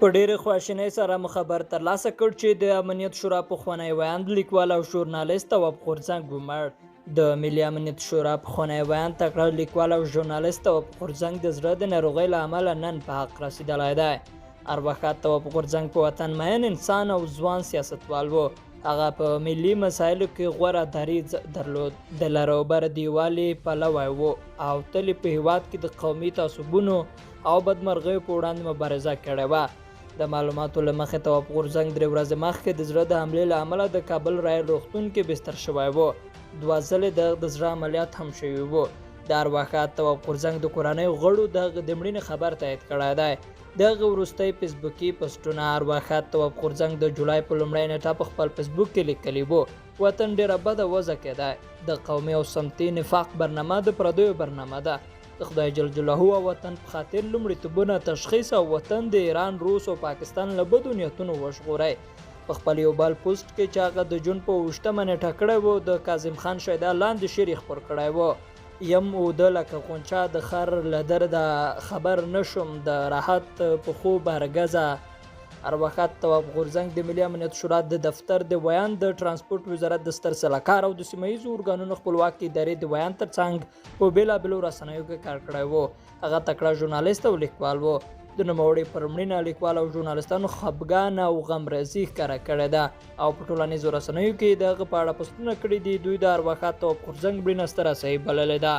په ډېرې خواشینۍ سره مو خبر ترلاسه کړ چې د امنیت شورا پخوانی ویاند لیکوال او ژورنالیست تواب غورځنګ ومړ. د ملي امنیت شورا پخوانی ویاند تکړه لیکوال او ژورنالیست تواب غورځنګ د زړه د ناروغۍ له امله نن په حق رسېدلی دی. ارواښاد تواب غورځنګ په وطن مین انسان او ځوان سیاستوال و. هغه په ملي مسایلو کې غوره دریځ درلود، د لروبر دیوالې پلوی و او تل په هیواد کې د قومي تعصبونو او بدمرغیو په وړاندې مبارزه کړې وه. د معلوماتو له مخې تواب غورځنګ 3 ورځې مخکې د زړه د حملې له امله د کابل رایل روغتون کې بستر شوی و. 2 ځلې د زړه عملیات هم شوي و. د ارواښاد تواب غورځنګ د کورنۍ غړو د مړینې خبر تایید کړی دی. دغه وروستۍ فیسبوکي پوسټونه ارواښاد تواب غورځنګ د جولای په لومړۍ نیټه په خپل فیسبوک کې لیکلي وو. وطن ډېره بده وضع کې دی. د قومي او سمتي نفاق برنامه د پردیو برنامه ده. د خدای جل جلاله او وطن په خاطر لومړیتوبونه تشخیص او وطن د ایران، روس او پاکستان له بدو نیتونو وژغورئ. په خپل یو بل پوسټ کې چې هغه د جون په 28 نیټه کړی و، د کاظم خان شیدا لاندې شعر خپور کړی و: یم اوده لکه غونچه د خر له درده، خبر نشم د راحت په خوب هرګزه. ارواښاد تواب غورځنګ د ملي امنیت شورا د دفتر د ویاند، د ترانسپورت وزارت د ستر سلاکار او د سیمه ییزو ارګانونو خپلواکې ادارې د ویاند ترڅنګ په بېلابېلو رسنیو کې کار کړی و. هغه تکړه ژورنالیست او لیکوال و. د نوموړي پر مړینه لیکوال او ژورنالیستانو خفګان او غمرازي ښکاره کړې ده او په ټولنیزو رسنیو کې د هغه په اړه پوسټونه کړي دي. دوی د ارواښاد تواب غورځنګ مړینه ستره صحیح بللې ده.